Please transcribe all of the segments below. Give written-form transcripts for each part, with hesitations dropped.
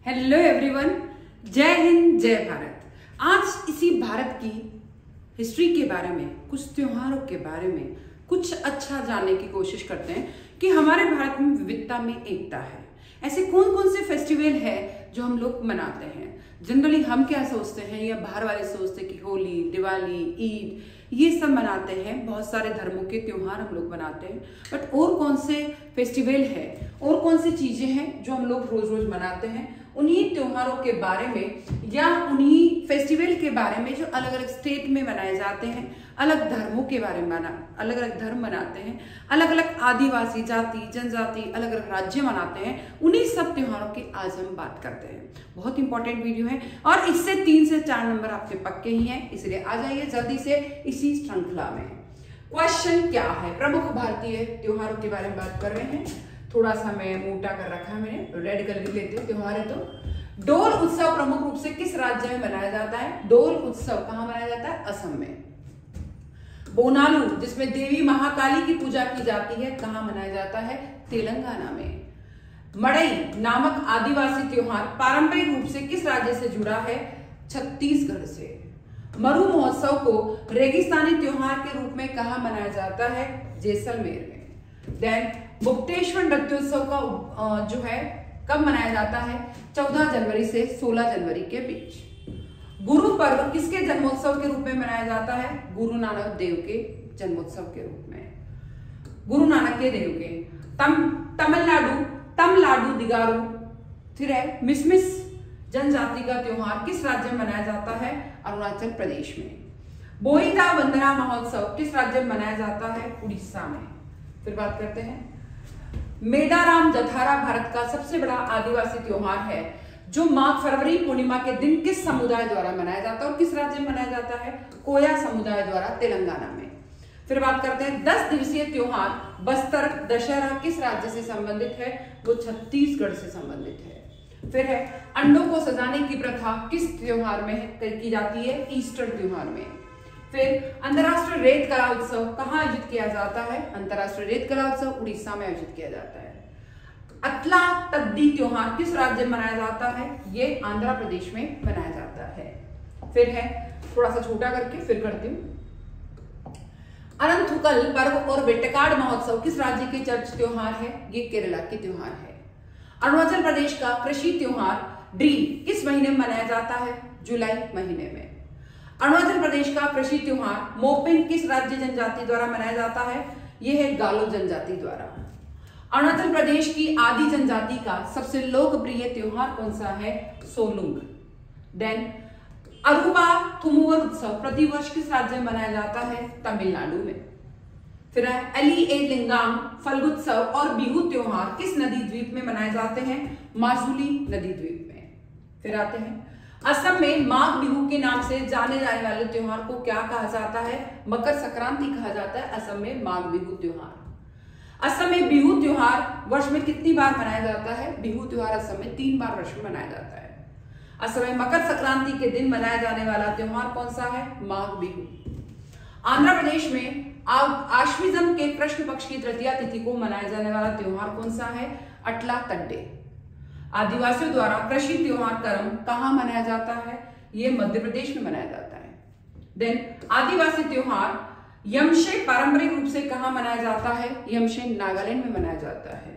Hello everyone, जय हिंद जय भारत। आज इसी भारत की हिस्ट्री के बारे में, कुछ त्योहारों के बारे में कुछ अच्छा जानने की कोशिश करते हैं कि हमारे भारत में विविधता में एकता है। ऐसे कौन कौन से फेस्टिवल है जो हम लोग मनाते हैं। जनरली हम क्या सोचते हैं या बाहर वाले सोचते हैं कि होली, दिवाली, ईद ये सब मनाते हैं, बहुत सारे धर्मों के त्योहार हम लोग मनाते हैं। बट और कौन से फेस्टिवल है और कौन सी चीजें हैं जो हम लोग रोज रोज मनाते हैं, उन्हीं त्योहारों के बारे में या उन्हीं फेस्टिवल के बारे में जो अलग अलग स्टेट में मनाए जाते हैं, अलग धर्मों के बारे में अलग अलग धर्म मनाते हैं, अलग अलग आदिवासी जाति जनजाति अलग अलग राज्य मनाते हैं, उन्हीं सब त्योहारों की आज हम बात करते हैं। बहुत इंपॉर्टेंट वीडियो है और इससे 3 से 4 नंबर आपके पक्के ही हैं, इसलिए आ जाइए जल्दी से इसी श्रृंखला में। क्वेश्चन क्या है? प्रमुख भारतीय त्योहारों के बारे में बात कर रहे हैं। थोड़ा सा मैं मोटा कर रखा है मैंने, रेड कलर भी लेते हैं त्योहार है तो। डोल उत्सव प्रमुख रूप से किस राज्य में मनाया जाता है? डोल उत्सव कहाँ मनाया जाता है? असम में। बोनालू जिसमें देवी महाकाली की पूजा की जाती है, कहाँ मनाया जाता है? तेलंगाना में। मड़ई नामक आदिवासी त्योहार पारंपरिक रूप से किस राज्य से जुड़ा है? छत्तीसगढ़ से। मरु महोत्सव को रेगिस्तानी त्योहार के रूप में कहाँ मनाया जाता है? जैसलमेर में। देन मुक्तेश्वर नृत्योत्सव का जो है कब मनाया जाता है? 14 जनवरी से 16 जनवरी के बीच। गुरु पर्व किसके जन्मोत्सव के रूप में मनाया जाता है? गुरु नानक देव के जन्मोत्सव के रूप में। गुरु नानक के देव के। तमिलनाडु दिगारू फिर है मिसमिस जनजाति का त्योहार किस राज्य में मनाया जाता है? अरुणाचल प्रदेश में। बोईता वंदना महोत्सव किस राज्य में मनाया जाता है? उड़ीसा में। फिर बात करते हैं मेडाराम जथारा भारत का सबसे बड़ा आदिवासी त्योहार है जो माघ फरवरी पूर्णिमा के दिन किस समुदाय द्वारा मनाया जाता है और किस राज्य में मनाया जाता है? कोया समुदाय द्वारा तेलंगाना में। फिर बात करते हैं 10 दिवसीय त्योहार बस्तर दशहरा किस राज्य से संबंधित है? वो छत्तीसगढ़ से संबंधित है। फिर है अंडों को सजाने की प्रथा किस त्योहार में की जाती है? ईस्टर त्योहार में। फिर अंतरराष्ट्रीय रेत कला उत्सव कहाँ आयोजित किया जाता है? अंतरराष्ट्रीय रेत कला उत्सव उड़ीसा में आयोजित किया जाता है। अतला तद्दी त्योहार किस राज्य में मनाया जाता है? ये आंध्र प्रदेश में मनाया जाता है। फिर है थोड़ा सा छोटा करके फिर करती हूँ। अनंतुकल पर्व और वेट्टकाड महोत्सव किस राज्य के चर्च त्योहार है? ये केरला के त्योहार है। अरुणाचल प्रदेश का कृषि त्योहार ड्रीम किस महीने में मनाया जाता है? जुलाई महीने में। अरुणाचल प्रदेश का कृषि त्योहार मोपिन किस राज्य जनजाति द्वारा मनाया जाता है? यह है गालो जनजाति द्वारा। अरुणाचल प्रदेश की आदि जनजाति का सबसे लोकप्रिय त्योहार कौन सा है? सोलुंग। देन अरुबा थुमुवर उत्सव प्रतिवर्ष किस राज्य में मनाया जाता है? तमिलनाडु में। फिर है अली ए लिंगाम फल्गुत्सव और बिहू त्योहार किस नदी द्वीप में मनाए जाते हैं? माजुली नदी द्वीप में। फिर आते हैं असम में माघ बिहू के नाम से जाने जाने वाले त्योहार को क्या कहा जाता है? मकर संक्रांति कहा जाता है असम में माघ बिहू त्योहार। असम में बिहू त्योहार वर्ष में कितनी बार मनाया जाता है? बिहू त्योहार असम में 3 बार वर्ष में मनाया जाता है। असम में मकर संक्रांति के दिन मनाया जाने वाला त्योहार कौन सा है? माघ बिहू। आंध्र प्रदेश में आश्विजम के कृष्ण पक्ष की तृतीया तिथि को मनाया जाने वाला त्योहार कौन सा है? अटला तड्डे। आदिवासियों द्वारा कृषि त्योहार कर्म कहाँ मनाया जाता है? ये मध्य प्रदेश में मनाया जाता है। देन आदिवासी त्योहार यमशे पारंपरिक रूप से कहाँ मनाया जाता है? यमशे नागालैंड में मनाया जाता है।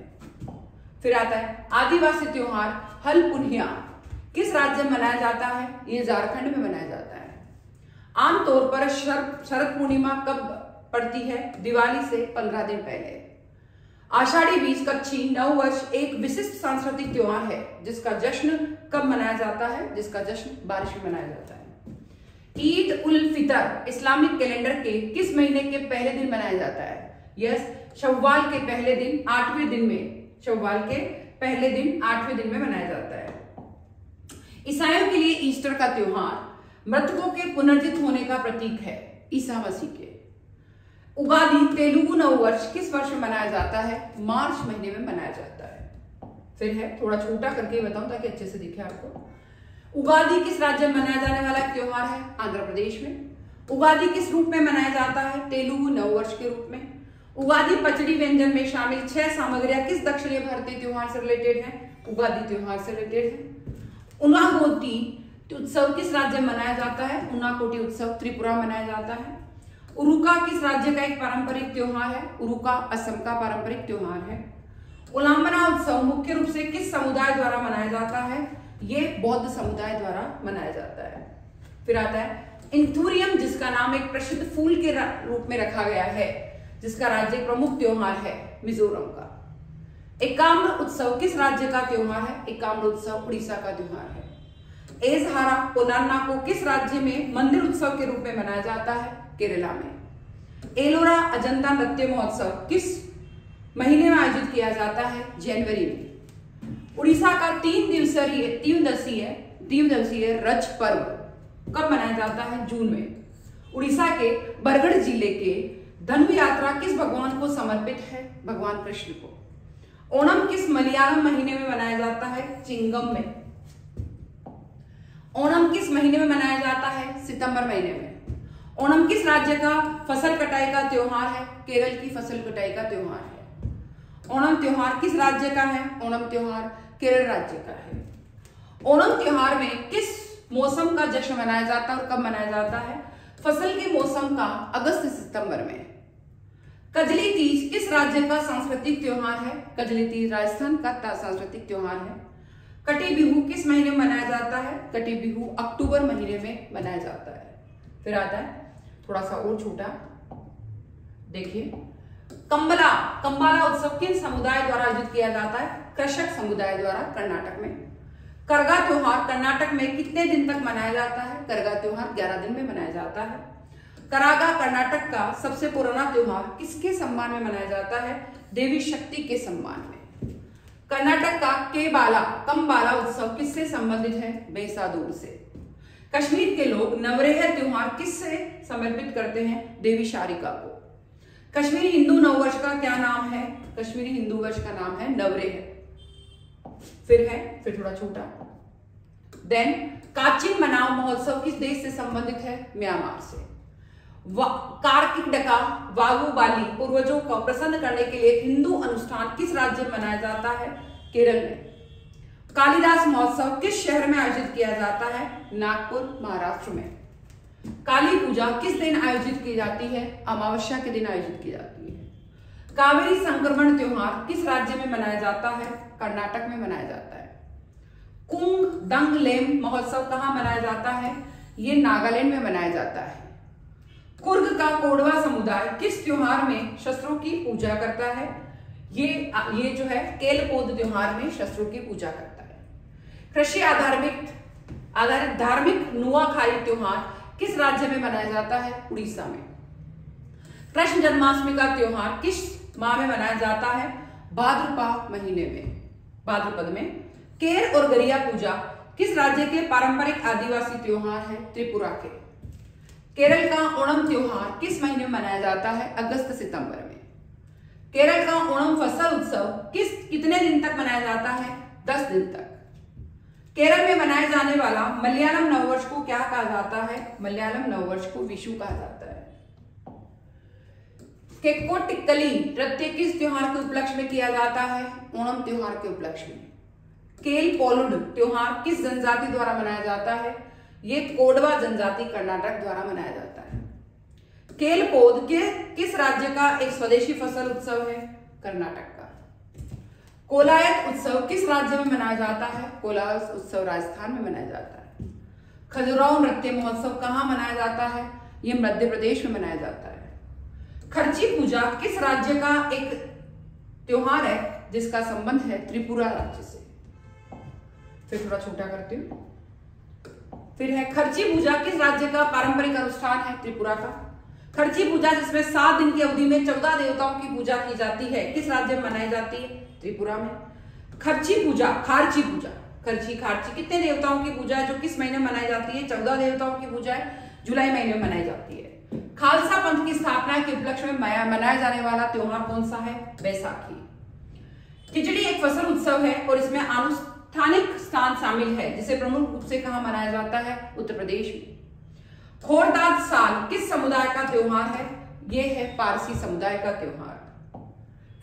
फिर आता है आदिवासी त्योहार हलपुनिया किस राज्य में मनाया जाता है? ये झारखंड में मनाया जाता है। आमतौर पर शरद पूर्णिमा कब पड़ती है? दिवाली से 15 दिन पहले। आषाढ़ी बीज कच्छी नववर्ष एक विशिष्ट सांस्कृतिक त्योहार है जिसका जश्न कब मनाया जाता है? जिसका जश्न बारिश में मनाया जाता है। ईद उल फितर इस्लामिक कैलेंडर के किस महीने के पहले दिन मनाया जाता है? यस, शव्वाल के पहले दिन 8वें दिन में। शव्वाल के पहले दिन 8वें दिन में मनाया जाता है। ईसाइयों के लिए ईस्टर का त्योहार मृतकों के पुनर्जीवित होने का प्रतीक है, ईसा मसीह के। उगादि तेलुगु नववर्ष किस वर्ष में मनाया जाता है? मार्च महीने में मनाया जाता है। फिर है थोड़ा छोटा करके बताऊं ताकि अच्छे से दिखे आपको। उगादि किस राज्य में मनाया जाने वाला त्योहार है? आंध्र प्रदेश में। उगादि किस रूप में मनाया जाता है? तेलुगु नववर्ष के रूप में। उगादि पचड़ी व्यंजन में शामिल 6 सामग्रियां किस दक्षिणी भारतीय त्योहार से रिलेटेड है? उगादि त्योहार से रिलेटेड है। उनाकोटी उत्सव किस राज्य में मनाया जाता है? उनाकोटी उत्सव त्रिपुरा में मनाया जाता है। उरुका किस राज्य का एक पारंपरिक त्योहार है? उरुका असम का पारंपरिक त्योहार है। उलांबना उत्सव मुख्य रूप से किस समुदाय द्वारा मनाया जाता है? ये बौद्ध समुदाय द्वारा मनाया जाता है। फिर आता है इंथुरियम, जिसका नाम एक प्रसिद्ध फूल के रूप में रखा गया है, जिसका राज्य प्रमुख त्योहार है मिजोरम का। एकाम्र उत्सव किस राज्य का त्योहार है? एकाम्र उत्सव उड़ीसा का त्योहार है। एजहारा पोनान्ना को किस राज्य में मंदिर उत्सव के रूप में मनाया जाता है? केरला में। एलोरा अजंता नृत्य महोत्सव किस महीने में आयोजित किया जाता है? जनवरी में। उड़ीसा का तीन दिवसीय रज पर्व कब मनाया जाता है? जून में। उड़ीसा के बरगढ़ जिले के धनु यात्रा किस भगवान को समर्पित है? भगवान कृष्ण को। ओणम किस मलयालम महीने में मनाया जाता है? चिंगम में। ओणम किस महीने में मनाया जाता है? सितंबर महीने में। ओणम किस राज्य का फसल कटाई का त्योहार है? केरल की फसल कटाई का त्योहार है। ओणम त्योहार किस राज्य का है? ओणम त्योहार केरल राज्य का है। ओणम त्योहार में किस मौसम का जश्न मनाया जाता है और कब मनाया जाता है? फसल के मौसम का अगस्त सितंबर में। कजली तीज किस राज्य का सांस्कृतिक त्योहार है? कजली तीज राजस्थान का सांस्कृतिक त्योहार है। कटी बिहू किस महीने में मनाया जाता है? कटी बिहू अक्टूबर महीने में मनाया जाता है। फिर आता है थोड़ा सा और छोटा, देखिए कंबाला उत्सव किन समुदाय द्वारा आयोजित किया जाता है? कृषक समुदाय द्वारा कर्नाटक में। करगा त्योहार कर्नाटक में कितने दिन तक मनाया जाता है? करगा त्योहार 11 दिन में मनाया जाता है। करागा कर्नाटक का सबसे पुराना त्योहार किसके सम्मान में मनाया जाता है? देवी शक्ति के सम्मान में। कर्नाटक का कंबाला उत्सव किससे संबंधित है? बेसादूर से। कश्मीर के लोग नवरेह त्योहार किससे समर्पित करते हैं? देवी शारिका को। कश्मीरी हिंदू नववर्ष का क्या नाम है? कश्मीरी हिंदू वर्ष का नाम है नवरेह। फिर थोड़ा छोटा, देन काचिन मनाव महोत्सव किस देश से संबंधित है? म्यांमार से। कार्तिक डका वागु बाली पूर्वजों को प्रसन्न करने के लिए हिंदू अनुष्ठान किस राज्य में मनाया जाता है? केरल में। कालिदास महोत्सव किस शहर में आयोजित किया जाता है? नागपुर महाराष्ट्र में। काली पूजा किस दिन आयोजित की जाती है? अमावस्या के दिन आयोजित की जाती है। कावेरी संक्रमण त्योहार किस राज्य में मनाया जाता है? कर्नाटक में मनाया जाता है। कुंग दंग लेम महोत्सव कहां मनाया जाता है? ये नागालैंड में मनाया जाता है। कुर्ग का कोडवा समुदाय किस त्योहार में शस्त्रों की पूजा करता है? ये जो है केलपोद त्योहार में शस्त्रों की पूजा करता है। कृषि आधारित धार्मिक नुआखाई त्योहार किस राज्य में मनाया जाता है? उड़ीसा में। कृष्ण जन्माष्टमी का त्योहार किस माह में मनाया जाता है? भाद्रपद में। केर और गरिया पूजा किस राज्य के पारंपरिक आदिवासी त्योहार है? त्रिपुरा के। केरल का ओणम त्योहार किस महीने में मनाया जाता है? अगस्त सितंबर में। केरल का ओणम फसल उत्सव कितने दिन तक मनाया जाता है? 10 दिन तक। केरल में मनाए जाने वाला मलयालम नववर्ष को क्या कहा जाता है? मलयालम नववर्ष को विशु कहा जाता है। केक्कोटिक्कली नृत्य किस त्योहार के उपलक्ष्य में किया जाता है? ओणम त्योहार के उपलक्ष्य में। केल पोलुड त्योहार किस जनजाति द्वारा मनाया जाता है? ये कोडवा जनजाति कर्नाटक द्वारा मनाया जाता है। केलपोद किस राज्य का एक स्वदेशी फसल उत्सव है? कर्नाटक का। कोलायत उत्सव किस राज्य में मनाया जाता है? कोलायत उत्सव राजस्थान में मनाया जाता है। खजुराहो नृत्य महोत्सव कहां मनाया जाता है? ये मध्य प्रदेश में मनाया जाता है। खर्ची पूजा किस राज्य का एक त्योहार है जिसका संबंध है त्रिपुरा राज्य से? फिर थोड़ा छोटा करती हूं। फिर है खर्ची पूजा किस राज्य का पारंपरिक अनुष्ठान है? त्रिपुरा का। खर्ची पूजा जिसमें 7 दिन की अवधि में 14 देवताओं की पूजा की जाती है किस राज्य में मनाई जाती है? त्रिपुरा में। खारची खारची कितने देवताओं की पूजा है जो किस महीने में मनाई जाती है? 14 देवताओं की पूजा है, जुलाई महीने में मनाई जाती है। खालसा पंथ की स्थापना के उपलक्ष्य में मनाया जाने वाला त्योहार कौन सा है? बैसाखी। खिचड़ी एक फसल उत्सव है और इसमें आनुष्ठानिक स्थान शामिल है जिसे प्रमुख रूप से कहां मनाया जाता है? उत्तर प्रदेश में। खोरदाद साल किस समुदाय का त्योहार है? यह है पारसी समुदाय का त्योहार।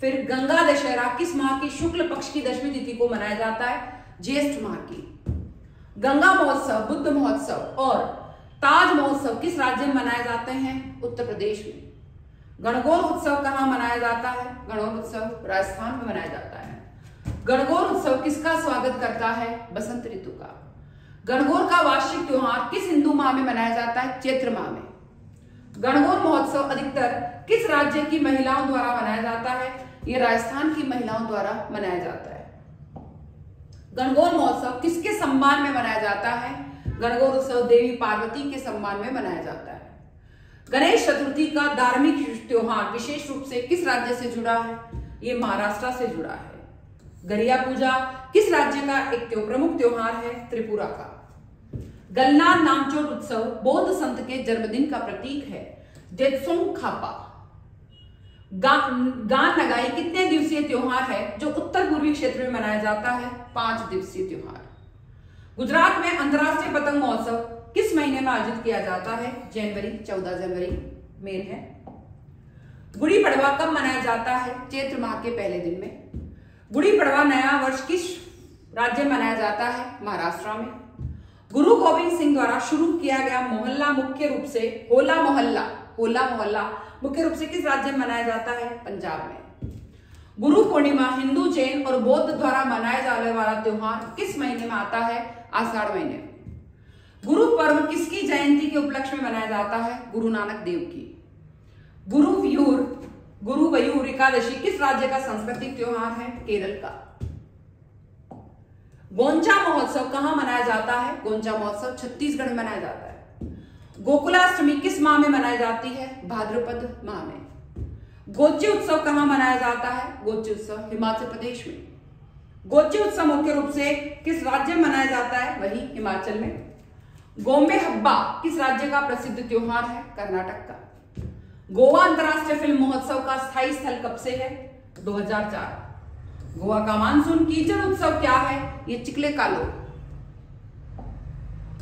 फिर गंगा दशहरा किस माह की शुक्ल पक्ष की 10वीं तिथि को मनाया जाता है? ज्येष्ठ माह की। गंगा महोत्सव, बुद्ध महोत्सव और ताज महोत्सव किस राज्य में मनाए जाते हैं? उत्तर प्रदेश में। गणगौर उत्सव कहाँ मनाया जाता है? गणगौर उत्सव राजस्थान में मनाया जाता है। गणगौर उत्सव किसका स्वागत करता है? बसंत ऋतु का। गणगौर का वार्षिक त्योहार किस हिंदू माह में मनाया जाता है? चैत्र माह में। गणगौर महोत्सव अधिकतर किस राज्य की महिलाओं द्वारा मनाया जाता है? ये राजस्थान की महिलाओं द्वारा मनाया जाता है। गणगौर महोत्सव किसके सम्मान में मनाया जाता है? गणगौर उत्सव देवी पार्वती के सम्मान में मनाया जाता है। गणेश चतुर्थी का धार्मिक त्योहार विशेष रूप से किस राज्य से जुड़ा है? ये महाराष्ट्र से जुड़ा है। गरिया पूजा किस राज्य का एक प्रमुख त्योहार है? त्रिपुरा का। गलनार नामचोट उत्सव बौद्ध संत के जन्मदिन का प्रतीक है। जेत्सोंग खापा। गान नगाई कितने दिवसीय त्योहार है जो उत्तर पूर्वी क्षेत्र में मनाया जाता है? 5 दिवसीय त्योहार। गुजरात में अंतरराष्ट्रीय पतंग महोत्सव किस महीने में आयोजित किया जाता है? जनवरी, 14 जनवरी मेन है। गुड़ी पड़वा कब मनाया जाता है? चैत्र माह के पहले दिन में। गुड़ी पड़वा नया वर्ष किस राज्य में मनाया जाता है? महाराष्ट्र में। गुरु गोविंद सिंह द्वारा शुरू किया गया मोहल्ला मुख्य रूप से होला मोहल्ला मुख्य रूप से किस राज्य में मनाया जाता है? पंजाब में। गुरु पूर्णिमा हिंदू, जैन और बौद्ध द्वारा मनाए जाने वाला त्योहार किस महीने में आता है? आषाढ़ महीने में। गुरु पर्व किसकी जयंती के उपलक्ष्य में मनाया जाता है? गुरु नानक देव की। गुरुवयूर एकादशी किस राज्य का सांस्कृतिक त्योहार है? केरल का। गोंचा महोत्सव कहां मनाया जाता है? गोंचा महोत्सव छत्तीसगढ़ में मनाया जाता है। गोकुलाष्टमी किस माह में मनाई जाती है? भाद्रपद माह में। गोची उत्सव कहां मनाया जाता है? गोची उत्सव हिमाचल प्रदेश में। गोची उत्सव मुख्य रूप से किस राज्य में मनाया जाता है? वही हिमाचल में। गोम्बे हब्बा किस राज्य का प्रसिद्ध त्योहार है? कर्नाटक का। गोवा अंतरराष्ट्रीय फिल्म महोत्सव का स्थायी स्थल कब से है? 2004। गोवा का मानसून कीचड़ उत्सव क्या है? ये चिकले कालो।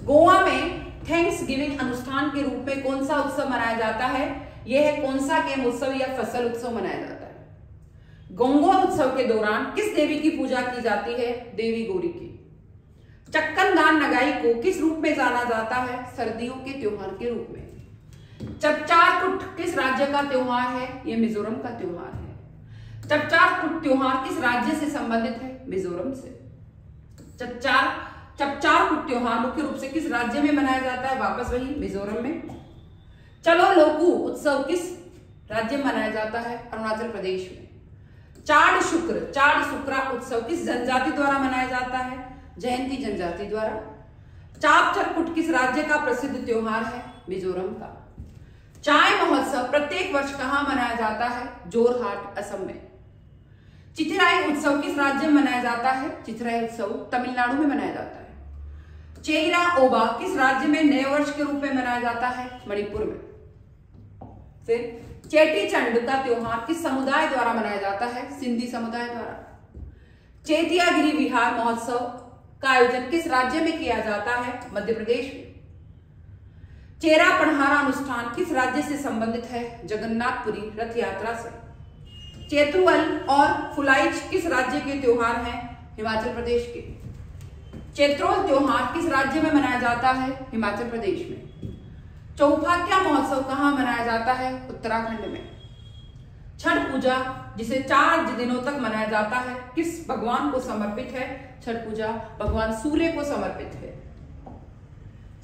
गोवा में थैंक्स गिविंग अनुष्ठान के रूप में कौन सा उत्सव मनाया जाता है? यह है कौन सा केम उत्सव या फसल उत्सव मनाया जाता है। गंगोर उत्सव के दौरान किस देवी की पूजा की जाती है? देवी गौरी की। चक्कन गान नगाई को किस रूप में जाना जाता है? सर्दियों के त्योहार के रूप में। चपचार कुट किस राज्य का त्योहार है? यह मिजोरम का त्योहार है। चपचार कुट त्योहार किस राज्य से संबंधित है? मिजोरम से। चपचार कुट त्योहार मुख्य रूप से किस राज्य में मनाया जाता है? वापस वही मिजोरम में। चलो लोकू उत्सव किस राज्य में मनाया जाता है? अरुणाचल प्रदेश में। चाड़ शुक्रा उत्सव किस जनजाति द्वारा मनाया जाता है? जयंती जनजाति द्वारा। चाप चरकुट किस राज्य का प्रसिद्ध त्योहार है? मिजोरम का। चाय महोत्सव प्रत्येक वर्ष कहां मनाया जाता है? जोरहाट, असम में। चिथिराई उत्सव किस राज्य में मनाया जाता है? चिथिराई उत्सव तमिलनाडु में मनाया जाता है। चेईरा ओबा किस राज्य में नए वर्ष के रूप में मनाया जाता है? मणिपुर में। फिर चेटी चंड का त्योहार किस समुदाय द्वारा मनाया जाता है? सिंधी समुदाय द्वारा। चेतियागिरी विहार महोत्सव का आयोजन किस राज्य में किया जाता है? मध्य प्रदेश में। चेरा पनहारा अनुष्ठान किस राज्य से संबंधित है? जगन्नाथपुरी रथ यात्रा से। चेतुअल और फुलाइच किस राज्य के त्योहार हैं? हिमाचल प्रदेश के। चैत्रोल त्योहार किस राज्य में मनाया जाता है? हिमाचल प्रदेश में। चौपाक्या महोत्सव कहां मनाया जाता है? उत्तराखंड में। छठ पूजा जिसे 4 दिनों तक मनाया जाता है किस भगवान को समर्पित है? छठ पूजा भगवान सूर्य को समर्पित है।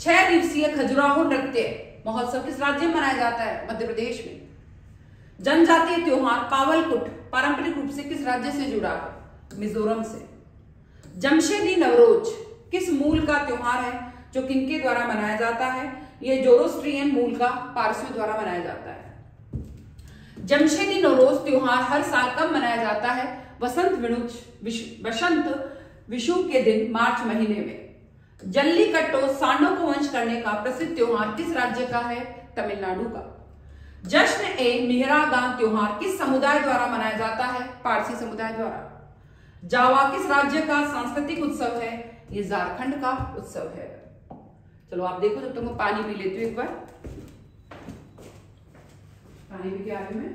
6 दिवसीय खजुराहो नृत्य महोत्सव किस राज्य में मनाया जाता है? मध्य प्रदेश में। जनजातीय त्योहार पावलकुट पारंपरिक रूप से किस राज्य से जुड़ा है? मिजोरम से। जमशेदी नवरोज किस मूल का त्योहार है जो किनके द्वारा मनाया जाता है? यह जोरोस्ट्रियन मूल का पारसियों द्वारा मनाया जाता है। जमशेदी नवरोज त्योहार हर साल कब मनाया जाता है? वसंत विषु के दिन मार्च महीने में। जल्लीकट्टू सांडों को वंश करने का प्रसिद्ध त्योहार किस राज्य का है? तमिलनाडु का। जश्न ए मेहरागान त्योहार किस समुदाय द्वारा मनाया जाता है? पारसी समुदाय द्वारा। जावा किस राज्य का सांस्कृतिक उत्सव है? ये झारखंड का उत्सव है। चलो आप देखो, जब तक मैं पानी पी लेती हूँ एक बार। पानी पी के आगे में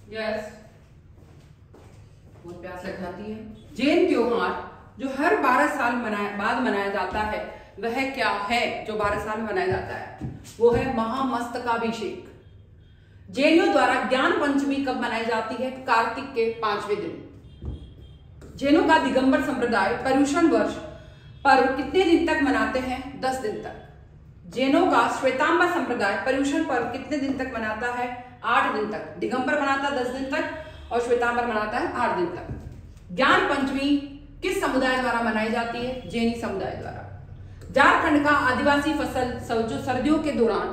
यस, बहुत प्यास लग जाती है। जैन त्योहार जो हर 12 साल बाद मनाया जाता है, वह क्या है जो 12 साल में मनाया जाता है? वो है महामस्तकाभिषेक। जैनियों द्वारा ज्ञान पंचमी कब मनाई जाती है? कार्तिक के 5वें दिन। जैनों का दिगंबर संप्रदाय पर्युषण वर्ष पर्व कितने दिन तक मनाते हैं? 10 दिन तक। जैनों का श्वेतांबर संप्रदाय पर्युषण पर्व कितने दिन तक मनाता है? 8 दिन तक। दिगंबर मनाता है 10 दिन तक और श्वेतांबर मनाता है 8 दिन तक। ज्ञान पंचमी किस समुदाय द्वारा मनाई जाती है? जैनी समुदाय द्वारा। झारखंड का आदिवासी फसल जो सर्दियों के दौरान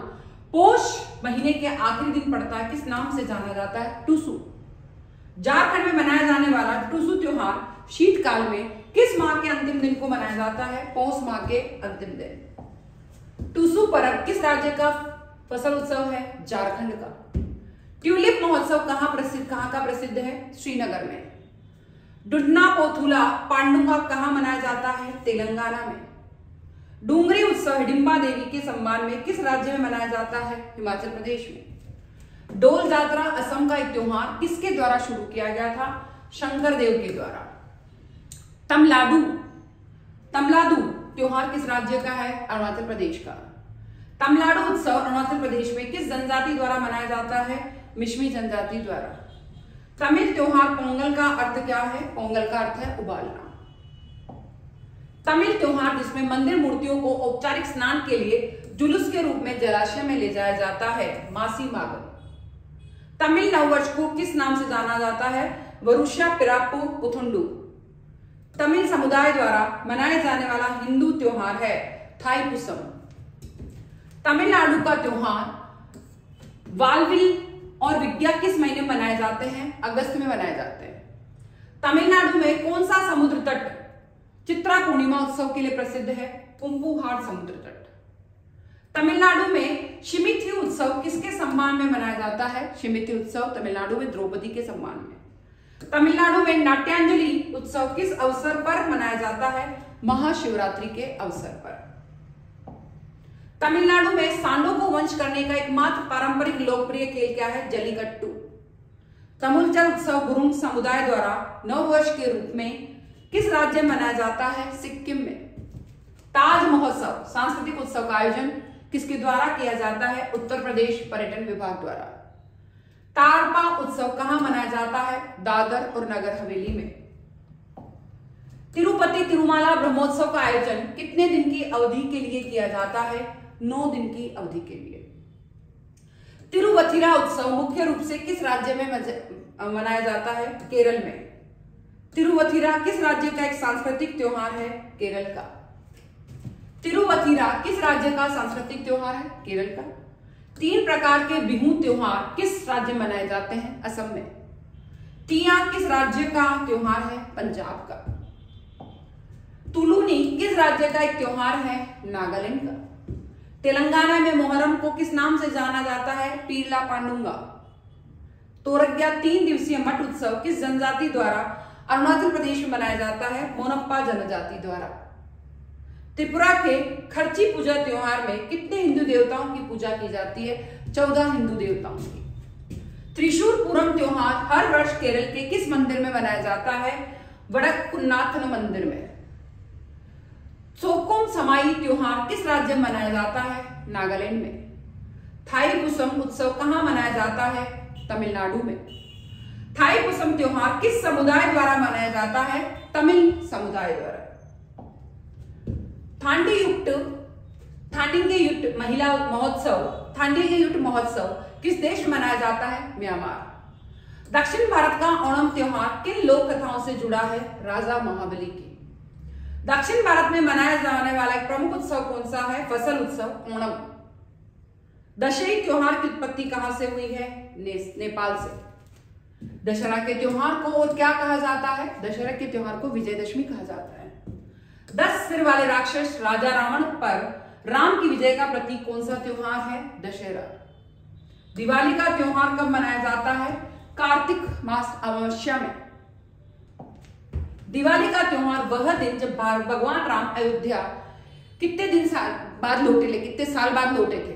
पोष महीने के आखिरी दिन पड़ता है, किस नाम से जाना जाता है? टुसु। झारखंड में मनाया जाने वाला टुसु त्योहार शीतकाल में किस माह के अंतिम दिन को मनाया जाता है? पौष माह के अंतिम दिन। टुसु पर्व किस राज्य का फसल उत्सव है? झारखंड का। ट्यूलिप महोत्सव कहाँ का प्रसिद्ध है? श्रीनगर में। डुडना पोथुला पांडुंगा कहाँ मनाया जाता है? तेलंगाना में। डूंगरी उत्सव हिडिंबा देवी के सम्मान में किस राज्य में मनाया जाता है? हिमाचल प्रदेश में। डोल जात्रा असम का एक त्योहार किसके द्वारा शुरू किया गया था? शंकर देव के द्वारा। तमलादू त्योहार किस राज्य का है? अरुणाचल प्रदेश का। तमलाडू उत्सव अरुणाचल प्रदेश में किस जनजाति द्वारा मनाया जाता है? मिश्मी जनजाति द्वारा। तमिल त्योहार पोंगल का अर्थ क्या है? पोंगल का अर्थ है उबालना। तमिल त्योहार जिसमें मंदिर मूर्तियों को औपचारिक स्नान के लिए जुलूस के रूप में जलाशय में ले जाया जाता है, मासी मागम। तमिल नववर्ष को किस नाम से जाना जाता है? वरुषा पिराप्पू पुथुंडू। तमिल समुदाय द्वारा मनाए जाने वाला हिंदू त्योहार है थाईपुसम। तमिलनाडु का त्योहार वालविल और विज्ञा किस महीने में मनाए जाते हैं? अगस्त में मनाए जाते हैं। तमिलनाडु में कौन सा समुद्र तट चित्रा पूर्णिमा उत्सव के लिए प्रसिद्ध है? पुंपुहार समुद्र तट। तमिलनाडु में शिमिथी उत्सव किसके सम्मान में मनाया जाता है? शिमिथी उत्सव तमिलनाडु में द्रौपदी के सम्मान में। तमिलनाडु में नाट्यांजलि उत्सव किस अवसर पर मनाया जाता है? महाशिवरात्रि के अवसर पर। तमिलनाडु में सांडों को वंश करने का एकमात्र पारंपरिक लोकप्रिय खेल क्या है? जलीकट्टू। तमुलचर उत्सव गुरुंग समुदाय द्वारा नववर्ष के रूप में किस राज्य में मनाया जाता है? सिक्किम में। ताज महोत्सव सांस्कृतिक उत्सव का आयोजन किसके द्वारा किया जाता है? उत्तर प्रदेश पर्यटन विभाग द्वारा। तारपा उत्सव कहां मनाया जाता है? दादर और नगर हवेली में। तिरुपति तिरुमाला ब्रह्मोत्सव का आयोजन कितने दिन की अवधि के लिए किया जाता है? 9 दिन की अवधि के लिए। तिरुवथिरा उत्सव मुख्य रूप से किस राज्य में मनाया जाता है? केरल में। तिरुवथिरा किस राज्य का एक सांस्कृतिक त्योहार है? केरल का। तिरुवथिरा किस राज्य का सांस्कृतिक त्योहार है? केरल का। 3 प्रकार के बिहू त्योहार किस राज्य में मनाए जाते हैं? असम में। तिया किस राज्य का त्योहार है? पंजाब का। तुलुनी किस राज्य का एक त्योहार है? नागालैंड का। तेलंगाना में मोहर्रम को किस नाम से जाना जाता है? पीरला पांडुंगा। तोरग्या 3 दिवसीय मठ उत्सव किस जनजाति द्वारा अरुणाचल प्रदेश में मनाया जाता है? मोनप्पा जनजाति द्वारा। त्रिपुरा के खर्ची पूजा त्योहार में कितने हिंदू देवताओं की पूजा की जाती है? 14 हिंदू देवताओं की। त्रिशूर पूरम त्योहार हर वर्ष केरल के किस मंदिर में मनाया जाता है? वडक्कुन्नाथन मंदिर में। सोकोम समाई त्योहार किस राज्य में मनाया जाता है? नागालैंड में। थाईपुसम उत्सव कहां मनाया जाता है? तमिलनाडु में। थाईपुसम त्योहार किस समुदाय द्वारा मनाया जाता है? तमिल समुदाय द्वारा। थांडी युट महोत्सव किस देश में मनाया जाता है? म्यांमार। दक्षिण भारत का ओणम त्योहार किन लोक कथाओं से जुड़ा है? राजा महाबली की। दक्षिण भारत में मनाया जाने वाला एक प्रमुख उत्सव कौन सा है? फसल उत्सव ओणम। दशहरी त्योहार की उत्पत्ति कहां से हुई है? नेपाल से। दशहरा के त्योहार को और क्या कहा जाता है? दशहरा के त्योहार को विजयदशमी कहा जाता है। 10 सिर वाले राक्षस राजा रावण पर राम की विजय का प्रतीक कौन सा त्योहार है? दशहरा। दिवाली का त्योहार कब मनाया जाता है? कार्तिक मास अमावस्या में। दिवाली का त्योहार वह दिन जब भगवान राम अयोध्या कितने साल बाद लौटे थे?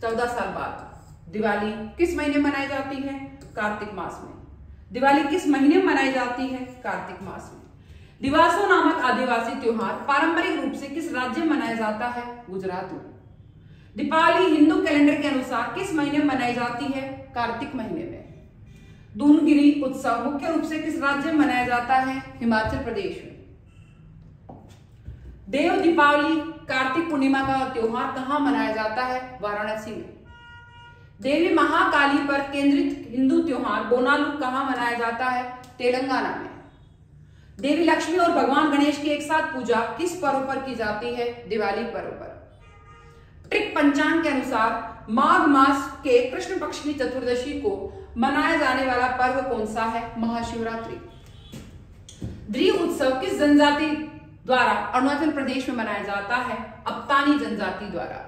14 साल बाद। दिवाली किस महीने मनाई जाती है? कार्तिक मास में। दिवाली किस महीने मनाई जाती है? कार्तिक मास में। दिवासो नामक आदिवासी त्योहार पारंपरिक रूप से किस राज्य में मनाया जाता है? गुजरात में। दीपावली हिंदू कैलेंडर के अनुसार किस महीने में मनाई जाती है? कार्तिक महीने में। दूनगिरी उत्सव मुख्य रूप से किस राज्य में मनाया जाता है? हिमाचल प्रदेश में। देव दीपावली कार्तिक पूर्णिमा का त्योहार कहां मनाया जाता है? वाराणसी में। देवी महाकाली पर केंद्रित हिंदू त्योहार बोनालू कहां मनाया जाता है? तेलंगाना में। देवी लक्ष्मी और भगवान गणेश की एक साथ पूजा किस पर्व पर की जाती है? दिवाली पर्व पर। ट्रिक पंचांग के अनुसार माघ मास के कृष्ण पक्ष की चतुर्दशी को मनाया जाने वाला पर्व कौन सा है? महाशिवरात्रि। द्री उत्सव किस जनजाति द्वारा अरुणाचल प्रदेश में मनाया जाता है? अप्तानी जनजाति द्वारा।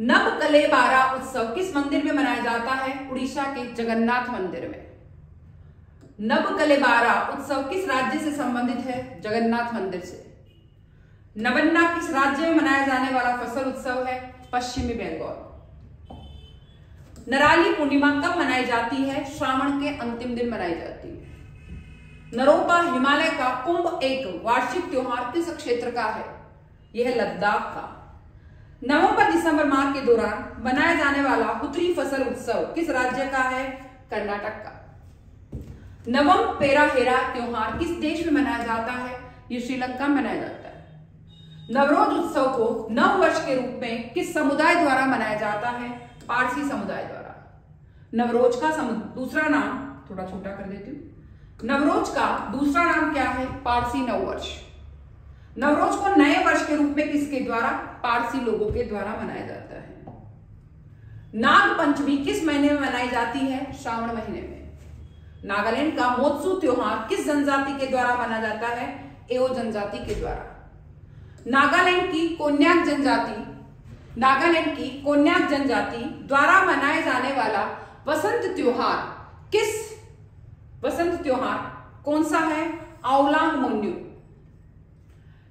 नव कलेबारा उत्सव किस मंदिर में मनाया जाता है? उड़ीसा के जगन्नाथ मंदिर में। नव कलेबारा उत्सव किस राज्य से संबंधित है? जगन्नाथ मंदिर से। नवन्ना किस राज्य में मनाया जाने वाला फसल उत्सव है? पश्चिमी बंगाल। नराली पूर्णिमा कब मनाई जाती है? श्रावण के अंतिम दिन मनाई जाती है। नरोपा हिमालय का कुंभ एक वार्षिक त्योहार किस क्षेत्र का है? यह लद्दाख का। नवंबर दिसंबर माह के दौरान मनाया जाने वाला हुतरी फसल उत्सव किस राज्य का है? कर्नाटक का। नवम पेराहेरा त्योहार किस देश में मनाया जाता है? ये श्रीलंका में मनाया जाता है। नवरोज उत्सव को नव वर्ष के रूप में किस समुदाय द्वारा मनाया जाता है? पारसी समुदाय द्वारा। नवरोज का दूसरा नाम, थोड़ा छोटा कर देती हूं, नवरोज का दूसरा नाम क्या है? पारसी नववर्ष। नवरोज को नए वर्ष के रूप में किसके द्वारा? पारसी लोगों के द्वारा मनाया जाता है। नाग पंचमी किस महीने में मनाई जाती है? श्रावण महीने में। नागालैंड का मोत्सू त्योहार किस जनजाति के द्वारा मनाया जाता है? एओ जनजाति के द्वारा। नागालैंड की कोन्याक जनजाति द्वारा मनाए जाने वाला वसंत त्योहार कौन सा है? आउलांग मोन्यू।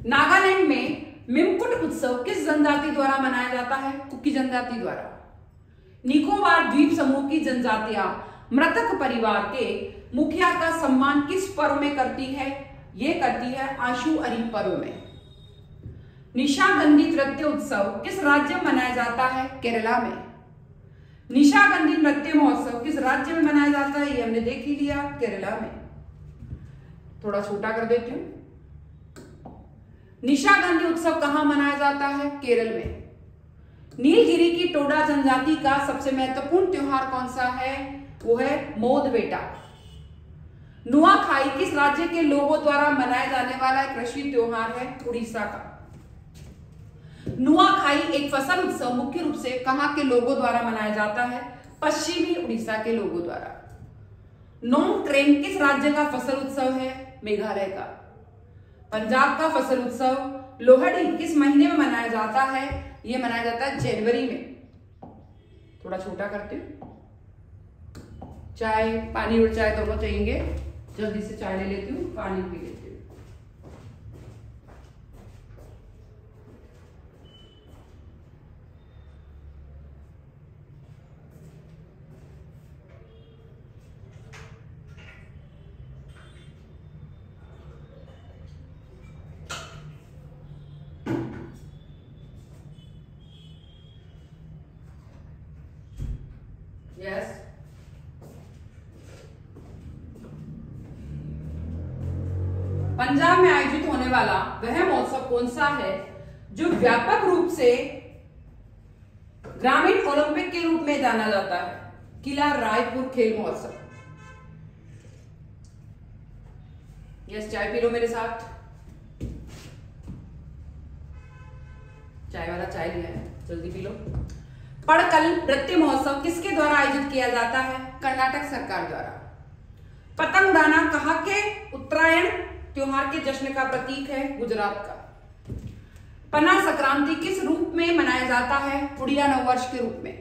नागालैंड में मिमकुट उत्सव किस जनजाति द्वारा मनाया जाता है? कुकी जनजाति द्वारा। निकोबार द्वीप समूह की जनजातियां मृतक परिवार के मुखिया का सम्मान किस पर्व में करती है? ये करती है आशु अरी पर्व में। निशागंधी नृत्य उत्सव किस राज्य में मनाया जाता है? केरला में। निशागंधी नृत्य महोत्सव किस राज्य में मनाया जाता है? ये हमने देख ही लिया, केरला में। थोड़ा छोटा कर देती हूं। निशागंधी उत्सव कहां मनाया जाता है? केरल में। नीलगिरी की टोडा जनजाति का सबसे महत्वपूर्ण त्योहार कौन सा है? वो है मोदबेटा। नुआखाई किस राज्य के लोगों द्वारा मनाया जाने वाला कृषि त्योहार है? उड़ीसा का। नुआखाई एक फसल उत्सव मुख्य रूप से कहां के लोगों द्वारा मनाया जाता है? पश्चिमी उड़ीसा के लोगों द्वारा। नोंगक्रेम किस राज्य का फसल उत्सव है? मेघालय का। पंजाब का फसल उत्सव लोहड़ी किस महीने में मनाया जाता है? यह मनाया जाता है जनवरी में। थोड़ा छोटा करते हैं। चाय, पानी और चाय दोनों चाहिए। जल्दी से चाय ले लेती हूँ, पानी पी लेती हूँ। यस, पंजाब में आयोजित होने वाला वह महोत्सव कौन सा है जो व्यापक रूप से ग्रामीण ओलंपिक के रूप में जाना जाता है? किला रायपुर खेल महोत्सव। यस, चाय पी लो मेरे साथ। चाय वाला चाय लिया है, जल्दी पी लो। पड़कल नृत्य महोत्सव किसके द्वारा आयोजित किया जाता है? कर्नाटक सरकार द्वारा। पतंग उड़ाना कहां के उत्तरायण त्योहार के जश्न का प्रतीक है? गुजरात का। पना संक्रांति किस रूप में मनाया जाता है? उड़िया नववर्ष के रूप में।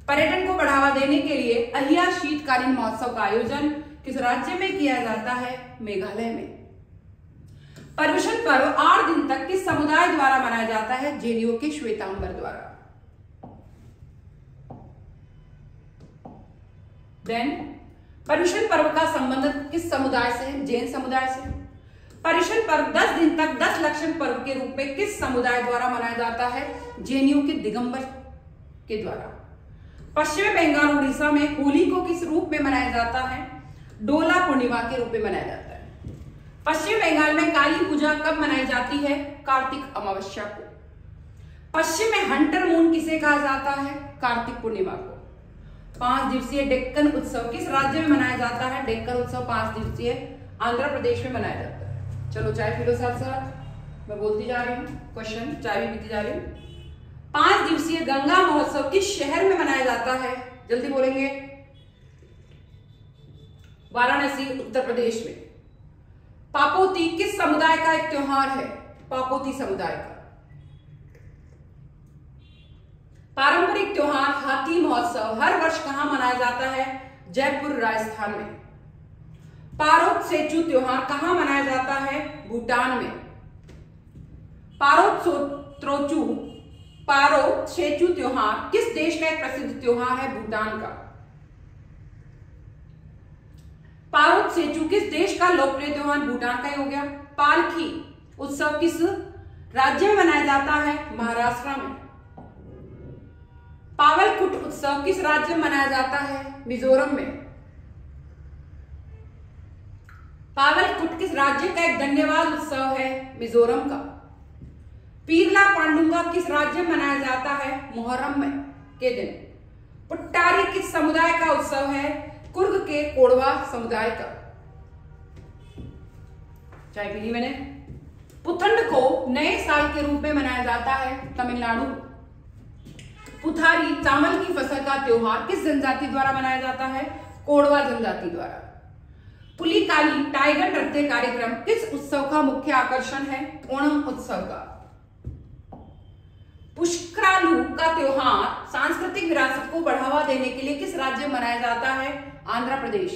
पर्यटन को बढ़ावा देने के लिए अहिया शीतकालीन महोत्सव का आयोजन किस राज्य में किया जाता है? मेघालय में। पर्युषण पर्व 8 दिन तक किस समुदाय द्वारा मनाया जाता है? जेनियो के श्वेतांबर द्वारा। देन पर्युषण पर्व का संबंध किस समुदाय से है? जैन समुदाय से। पर्युषण पर्व 10 दिन तक 10 लक्षण पर्व के रूप में किस समुदाय द्वारा मनाया जाता है? जैनियों के दिगंबर के द्वारा। पश्चिम बंगाल उड़ीसा में होली को किस रूप में मनाया जाता है? डोला पूर्णिमा के रूप में मनाया जाता है। पश्चिम बंगाल में काली पूजा कब मनाई जाती है? कार्तिक अमावस्या को। पश्चिम में हंटर मून किसे कहा जाता है? कार्तिक पूर्णिमा को। 5 दिवसीय डेक्कन उत्सव किस राज्य में मनाया जाता है? डेक्कन उत्सव 5 दिवसीय आंध्र प्रदेश में मनाया जाता है। चलो चाय पी लो साथ साथ, मैं बोलती जा रही हूँ, क्वेश्चन चाय भी पीती जा रही हूँ। 5 दिवसीय गंगा महोत्सव किस शहर में मनाया जाता है? जल्दी बोलेंगे। वाराणसी उत्तर प्रदेश में। पापोती किस समुदाय का एक त्योहार है? पापोती समुदाय का। पारंपरिक त्योहार हाथी महोत्सव हर वर्ष कहां मनाया जाता है? जयपुर राजस्थान में। पारोत सेचू त्योहार कहां मनाया जाता है? भूटान में। पारोत सेचू त्योहार किस देश का एक प्रसिद्ध त्योहार है? भूटान का। पारोत सेचू किस देश का लोकप्रिय त्योहार? भूटान का ही हो गया। पालकी उत्सव किस राज्य में मनाया जाता है? महाराष्ट्र में। पावलकुट उत्सव किस राज्य में मनाया जाता है? मिजोरम में। पावलकुट किस राज्य का एक धन्यवाद उत्सव है? मिजोरम का। पीरला पांडुंगा किस राज्य में मनाया जाता है? मुहर्रम में के दिन। पुट्टारी किस समुदाय का उत्सव है? कुर्ग के कोड़वा समुदाय का। चाय पी ली मैंने। पुथंड को नए साल के रूप में मनाया जाता है? तमिलनाडु। पुथारी चावल की फसल का त्योहार किस जनजाति द्वारा मनाया जाता है? कोड़वा जनजाति द्वारा। पुलिकाली टाइगर नृत्य कार्यक्रम किस उत्सव का मुख्य आकर्षण है? ओणम उत्सव का। पुष्करालू का त्योहार सांस्कृतिक विरासत को बढ़ावा देने के लिए किस राज्य में मनाया जाता है? आंध्र प्रदेश।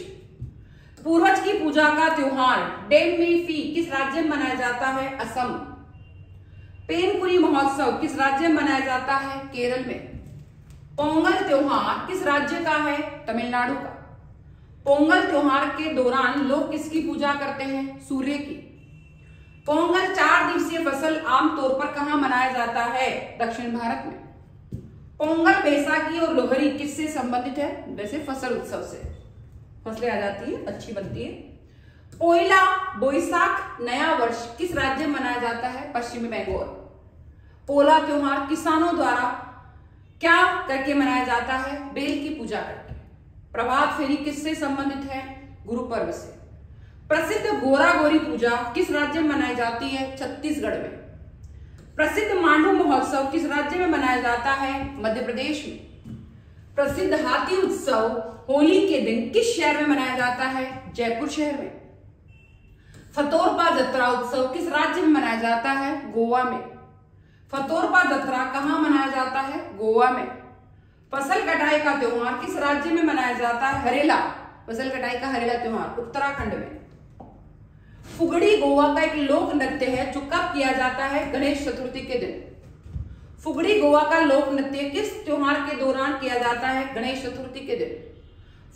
पूर्वज की पूजा का त्योहार डेममेफी किस राज्य में मनाया जाता है? असम। पेनकुरी महोत्सव किस राज्य में मनाया जाता है? केरल में। पोंगल त्योहार किस राज्य का है? तमिलनाडु का। पोंगल त्योहार के दौरान लोग किसकी पूजा करते हैं? सूर्य की। पोंगल 4 दिवसीय फसल आमतौर पर कहां मनाया जाता है? दक्षिण भारत में। पोंगल बैसाखी और लोहरी किससे संबंधित है? वैसे फसल उत्सव से फसलें आ जाती है, अच्छी बनती है। पोइला बोईसाख नया वर्ष किस राज्य में मनाया जाता है? पश्चिमी बंगाल। पोला त्योहार किसानों द्वारा क्या करके मनाया जाता है? बेल की पूजा करके। प्रभात फेरी किससे संबंधित है? गुरु पर्व से। प्रसिद्ध गोरा गोरी पूजा किस राज्य में मनाई जाती है? छत्तीसगढ़ में। प्रसिद्ध मांडू महोत्सव किस राज्य में मनाया जाता है? मध्य प्रदेश में। प्रसिद्ध हाथी उत्सव होली के दिन किस शहर में मनाया जाता है? जयपुर शहर में। फतोरपा जत्रा उत्सव किस राज्य में मनाया जाता है? गोवा में। फतोरपा जत्रा कहां मनाया जाता है? गोवा में। फसल कटाई का त्योहार किस राज्य में मनाया जाता है? हरेला। फसल कटाई का हरेला त्योहार उत्तराखंड में। फुगड़ी गोवा का एक लोक नृत्य है जो कब किया जाता है? गणेश चतुर्थी के दिन। फुगड़ी गोवा का लोक नृत्य किस त्योहार के दौरान किया जाता है? गणेश चतुर्थी के दिन।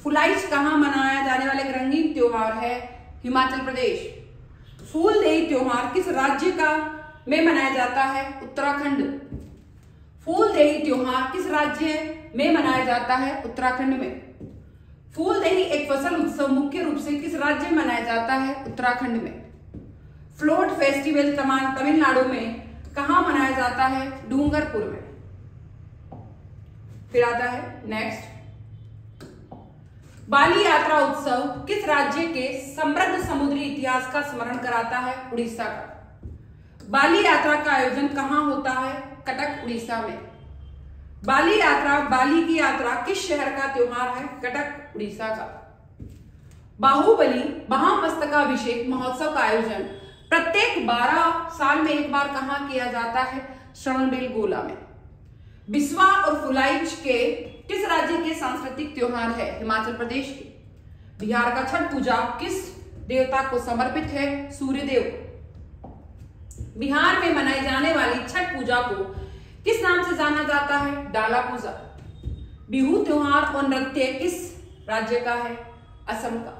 फुलाइच कहां मनाया जाने वाला एक रंगीन त्योहार है? हिमाचल प्रदेश। फूलदेई त्योहार किस राज्य का में मनाया जाता है? उत्तराखंड। फूलदेई त्योहार किस राज्य में मनाया जाता है? उत्तराखंड में। फूलदेई एक फसल उत्सव मुख्य रूप से किस राज्य में मनाया जाता है? उत्तराखंड में। फ्लोट फेस्टिवल तमिलनाडु में कहां मनाया जाता है? डूंगरपुर में। फिर आता है नेक्स्ट, बाली यात्रा उत्सव किस राज्य के समृद्ध समुद्री इतिहास का स्मरण कराता है? उड़ीसा का। बाली यात्रा का आयोजन कहां होता है? कटक उड़ीसा में। बाली यात्रा बाली की यात्रा किस शहर का त्योहार है? कटक उड़ीसा का। बाहुबली महामस्तकाभिषेक महोत्सव का आयोजन प्रत्येक 12 साल में एक बार कहां किया जाता है? श्रवणबेलगोला में। बिस्वा और फुलाइच के किस राज्य के सांस्कृतिक त्योहार है? हिमाचल प्रदेश के। बिहार का छठ पूजा किस देवता को समर्पित है? सूर्यदेव। बिहार में मनाई जाने वाली छठ पूजा को किस नाम से जाना जाता है? डाला पूजा। बिहू त्योहार और नृत्य किस राज्य का है? असम का।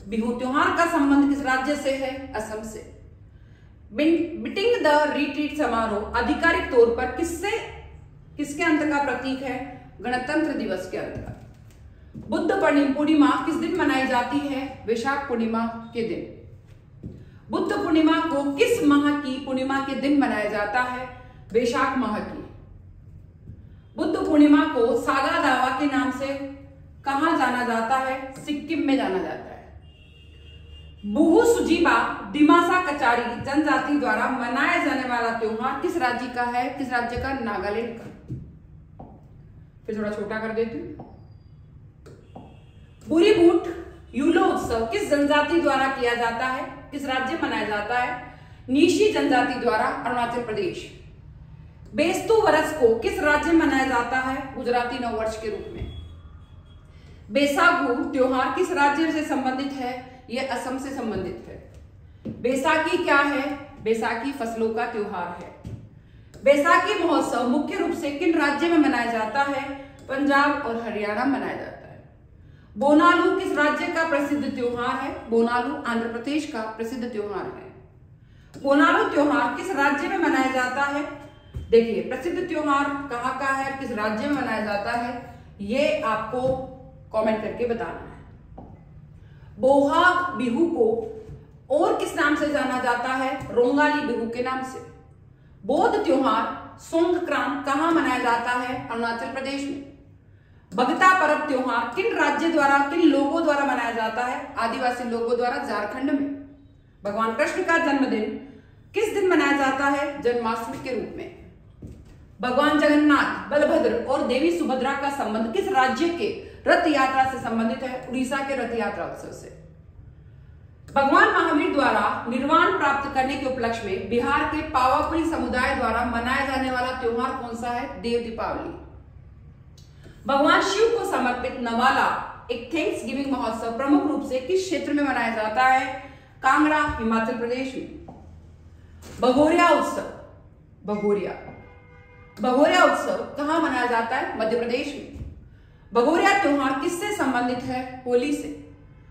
बिहू त्योहार का संबंध किस राज्य से है? असम से। बीटिंग द रिट्रीट समारोह आधिकारिक तौर पर किसके अंत का प्रतीक है? गणतंत्र दिवस के अंत का। बुद्ध पूर्णिमा किस दिन मनाई जाती है? वैशाख पूर्णिमा के दिन। बुद्ध पूर्णिमा को किस माह की पूर्णिमा के दिन मनाया जाता है? वैशाख माह की। बुद्ध पूर्णिमा को सागा दावा के नाम से कहां जाना जाता है? सिक्किम में जाना जाता है। बुहु सुजीबा दिमासा कचारी जनजाति द्वारा मनाया जाने वाला त्योहार किस राज्य का है? किस राज्य का? नागालैंड का। फिर थोड़ा छोटा कर देती हूं। बुरीबूट यूलो उत्सव किस जनजाति द्वारा किया जाता है? किस राज्य में मनाया जाता है? नीशी जनजाति द्वारा, अरुणाचल प्रदेश। बेस्तु वरस को किस राज्य में मनाया जाता है? गुजराती नववर्ष के रूप में। बैसागु त्योहार किस राज्य से संबंधित है? यह असम से संबंधित है। बैसाखी क्या है? बैसाखी फसलों का त्योहार है। बैसाखी महोत्सव मुख्य रूप से किन राज्य में मनाया जाता है? पंजाब और हरियाणा में मनाया जाता है। बोनालू किस राज्य का प्रसिद्ध त्योहार है? बोनालू आंध्र प्रदेश का प्रसिद्ध त्योहार है। बोनालू त्योहार किस राज्य में मनाया जाता है? देखिए, प्रसिद्ध त्योहार कहाँ का है, किस राज्य में मनाया जाता है, ये आपको कमेंट करके बताना है। बोहाग बिहू को और किस नाम से जाना जाता है? रोंगाली बिहू के नाम से। बौद्ध त्योहार सोंगक्रांत कहाँ मनाया जाता है? अरुणाचल प्रदेश में। भगता पर्व त्योहार किन राज्य द्वारा, किन लोगों द्वारा मनाया जाता है? आदिवासी लोगों द्वारा, झारखंड में। भगवान कृष्ण का जन्मदिन किस दिन मनाया जाता है? जन्माष्टमी के रूप में। भगवान जगन्नाथ, बलभद्र और देवी सुभद्रा का संबंध किस राज्य के रथ यात्रा से संबंधित है? उड़ीसा के रथ यात्रा उत्सव से। भगवान महावीर द्वारा निर्वाण प्राप्त करने के उपलक्ष्य में बिहार के पावापुरी समुदाय द्वारा मनाया जाने वाला त्योहार कौन सा है? देव दीपावली। भगवान शिव को समर्पित नवाला एक थैंक्स गिविंग महोत्सव प्रमुख रूप से किस क्षेत्र में मनाया जाता है? कांगड़ा, हिमाचल प्रदेश में। भगोरिया उत्सव, भगोरिया उत्सव कहां मनाया जाता है? मध्य प्रदेश में। भगोरिया त्योहार किससे संबंधित है? होली से।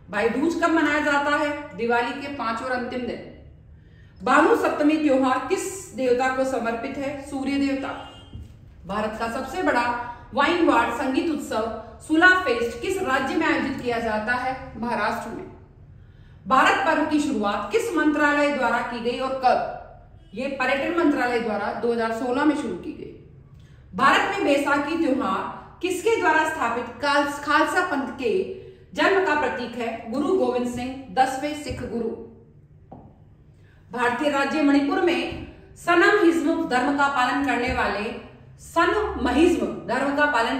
भाई दूज कब मनाया जाता है? दिवाली के 5 और अंतिम दिन। भानु सप्तमी त्योहार किस देवता को समर्पित है? सूर्य देवता। भारत का सबसे बड़ा वाइनवार्ड संगीत उत्सव सुला फेस्ट किस राज्य में आयोजित किया जाता है? महाराष्ट्र में। भारत पर्व की शुरुआत किस मंत्रालय द्वारा की गई और कब? ये पर्यटन मंत्रालय द्वारा 2016 में शुरू की गई। भारत में बैसाखी त्योहार किसके द्वारा स्थापित खालसा पंथ के जन्म का प्रतीक है? गुरु गोविंद सिंह, 10वें सिख गुरु। भारतीय राज्य मणिपुर में सनमहिज्म धर्म का पालन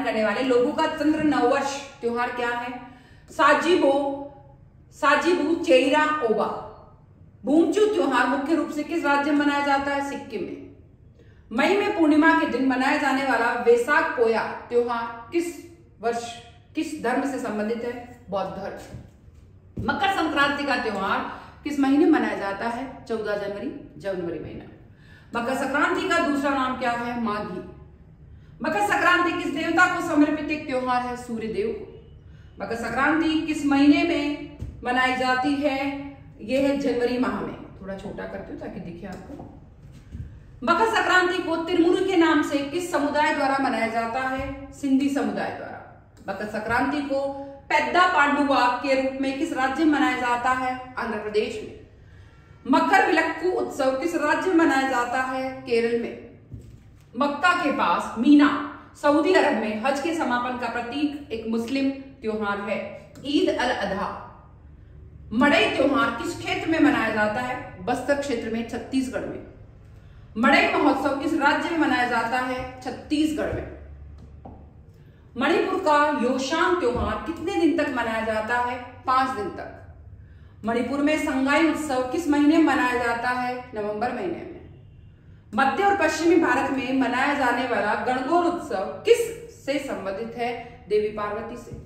करने वाले लोगों का चंद्र नववर्ष त्योहार क्या है? साजिबू चेईरा ओबा। बूमचू त्योहार मुख्य रूप से किस राज्य में मनाया जाता है? सिक्किम में। मई में पूर्णिमा के दिन मनाया जाने वाला वैशाख पोया त्योहार किस धर्म से संबंधित है? बौद्ध धर्म। मकर संक्रांति का त्योहार किस महीने मनाया जाता है? 14 जनवरी महीना। मकर संक्रांति का दूसरा नाम क्या है? माघी। मकर संक्रांति किस देवता को समर्पित एक त्योहार है? सूर्य देव को। मकर संक्रांति किस महीने में मनाई जाती है? यह है जनवरी माह में। थोड़ा छोटा करती हूँ ताकि दिखे आपको। मकर संक्रांति को तिरमुरी के नाम से किस समुदाय द्वारा मनाया जाता है? सिंधी समुदाय द्वारा। मकर संक्रांति को पेद्दा पांडुवा के रूप में किस राज्य में मनाया जाता है? आंध्र प्रदेश में। मकर विलक्कू उत्सव किस राज्य में मनाया जाता है? केरल में। मक्का के पास मीना, सऊदी अरब में हज के समापन का प्रतीक एक मुस्लिम त्योहार है, ईद अल अधा। मड़ई त्योहार किस क्षेत्र में मनाया जाता है? बस्तर क्षेत्र में, छत्तीसगढ़ में। मड़ई महोत्सव किस राज्य में मनाया जाता है? छत्तीसगढ़ में। मणिपुर का योशांग त्योहार कितने दिन तक मनाया जाता है? 5 दिन तक। मणिपुर में संगाई उत्सव किस महीने में मनाया जाता है? नवंबर महीने में। मध्य और पश्चिमी भारत में मनाया जाने वाला गणगौर उत्सव किस से संबंधित है? देवी पार्वती से।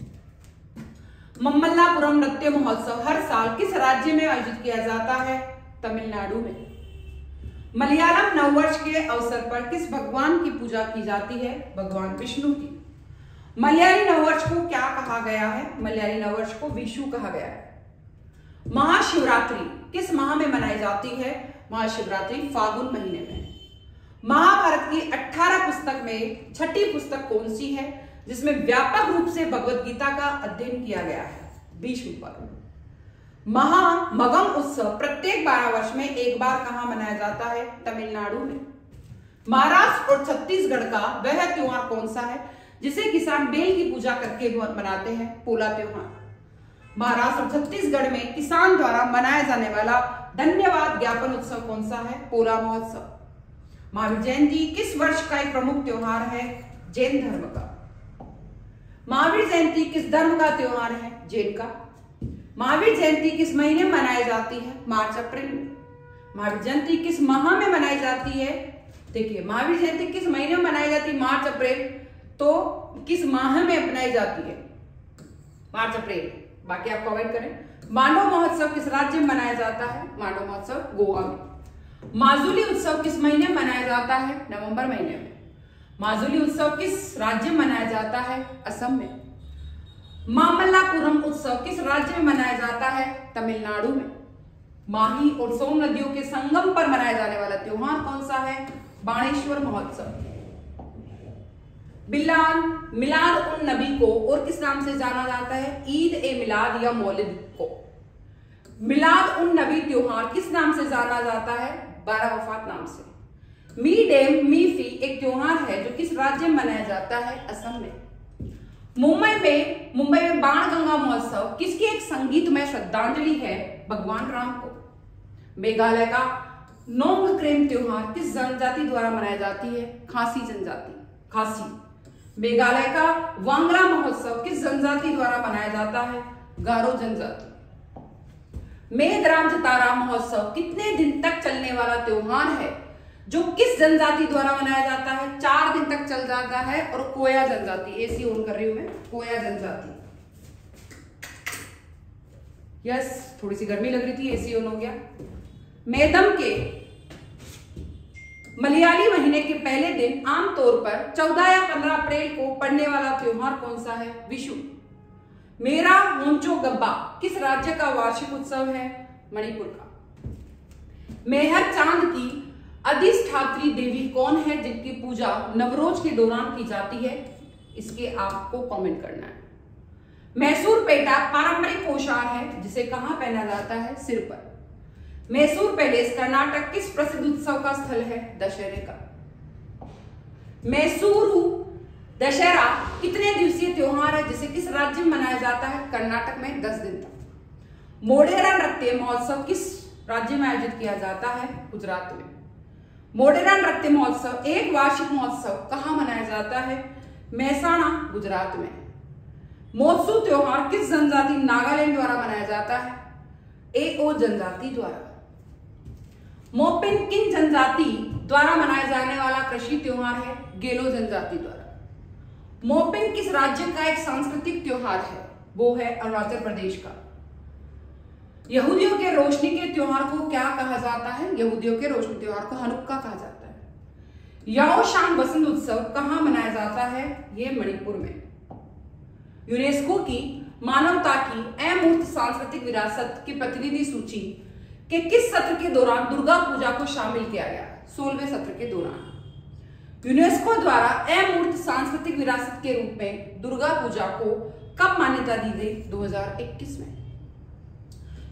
मम्मल्लापुरम नृत्य महोत्सव हर साल किस राज्य में आयोजित किया जाता है? तमिलनाडु में। मलयालम नववर्ष के अवसर पर किस भगवान की पूजा की जाती है? भगवान विष्णु की। मलयाली नववर्ष को क्या कहा गया है? मलयाली नववर्ष को विशु कहा गया है। महाशिवरात्रि किस माह में मनाई जाती है? महाशिवरात्रि फागुन महीने में। महाभारत की 18 पुस्तक में छठी पुस्तक कौन सी है जिसमें व्यापक रूप से भगवत गीता का अध्ययन किया गया है? भीष्म पर्व। महामगम उत्सव प्रत्येक 12 वर्ष में एक बार कहां मनाया जाता है? तमिलनाडु में। महाराष्ट्र और छत्तीसगढ़ का वह त्योहार कौन सा है जिसे किसान बेल की पूजा करके मनाते हैं? पोला त्योहार। महाराष्ट्र और छत्तीसगढ़ में किसान द्वारा मनाया जाने वाला धन्यवाद ज्ञापन उत्सव कौन सा है? पोला महोत्सव। महावीर जयंती किस वर्ष का एक प्रमुख त्योहार है? जैन धर्म का। महावीर जयंती किस धर्म का त्योहार है? जैन का। महावीर जयंती किस महीने में मनाई जाती है? मार्च अप्रैल में। महावीर जयंती किस माह में मनाई जाती है? देखिए, महावीर जयंती किस महीने में मनाई जाती है? मार्च अप्रैल। तो किस माह में अपनाई जाती है? मार्च अप्रैल। बाकी आप कमेंट करें। मांडव महोत्सव किस राज्य में मनाया जाता है? मांडव महोत्सव गोवा में। माजुली उत्सव किस महीने में मनाया जाता है? नवंबर महीने में। माजुली उत्सव किस राज्य में मनाया जाता है? असम में। मामल्लापुरम उत्सव किस राज्य में मनाया जाता है? तमिलनाडु में। माही और सोन नदियों के संगम पर मनाया जाने वाला त्योहार कौन सा है? बाणेश्वर महोत्सव। मिलाद उन नबी को और किस नाम से जाना जाता है? ईद ए मिलाद या मौलिद को। मिलाद उन नबी त्योहार किस नाम से जाना जाता है? 12 वफात नाम से। मी डेम मी फी एक त्योहार है जो किस राज्य में मनाया जाता है? असम में। मुंबई में बाण गंगा महोत्सव किसकी एक संगीतमय श्रद्धांजलि है? भगवान राम को। मेघालय का नोंगक्रेम त्योहार किस जनजाति द्वारा मनाई जाती है? खासी जनजाति। खासी। मेघालय का वांगरा महोत्सव किस जनजाति द्वारा मनाया जाता है? गारो जनजाति। मेघराम जतारा महोत्सव कितने दिन तक चलने वाला त्योहार है जो किस जनजाति द्वारा मनाया जाता है? 4 दिन तक चल जाता है और कोया जनजाति। एसी ऑन कर रही हूं मैं। कोया जनजाति। यस, थोड़ी सी गर्मी लग रही थी, एसी ऑन हो गया। मेदम के मलयाली महीने के पहले दिन आमतौर पर 14 या 15 अप्रैल को पड़ने वाला त्योहार कौन सा है? विशु। मेरा होंचो गब्बा किस राज्य का वार्षिक उत्सव है? मणिपुर का। मेहर चांद की अधिष्ठात्री देवी कौन है जिनकी पूजा नवरोज के दौरान की जाती है? इसके आपको कमेंट करना है। मैसूर पेटा पारंपरिक पोशाक है जिसे कहां पहना जाता है? सिर पर। मैसूर पैलेस कर्नाटक किस प्रसिद्ध उत्सव का स्थल है? दशहरे का। मैसूरू दशहरा कितने दिवसीय त्योहार है जिसे किस राज्य में मनाया जाता है? कर्नाटक में 10 दिन तक। मोढेरा नृत्य महोत्सव किस राज्य में आयोजित किया जाता है? गुजरात में। मोढेरा नृत्य महोत्सव एक वार्षिक महोत्सव कहां मनाया जाता है? महसाणा, गुजरात में। मोत्सू त्योहार किस जनजाति नागालैंड द्वारा मनाया जाता है? एओ जनजाति द्वारा। मोपिन किन जनजाति द्वारा मनाया जाने वाला कृषि त्योहार है? गेलो जनजाति द्वारा। मोपिन किस राज्य का एक सांस्कृतिक त्योहार है? वो है अरुणाचल प्रदेश का। यहूदियों के रोशनी के त्योहार को क्या कहा जाता है? यहूदियों के रोशनी त्योहार को हनुक्का कहा जाता है। याओशांग बसंत उत्सव कहां मनाया जाता है? ये मणिपुर में। यूनेस्को की मानवता की अमूर्त सांस्कृतिक विरासत की प्रतिनिधि सूची के किस सत्र के दौरान दुर्गा पूजा को शामिल किया गया? 16वें सत्र के दौरान। यूनेस्को द्वारा अमूर्त सांस्कृतिक विरासत के रूप में दुर्गा पूजा को कब मान्यता दी गई? 2021 में।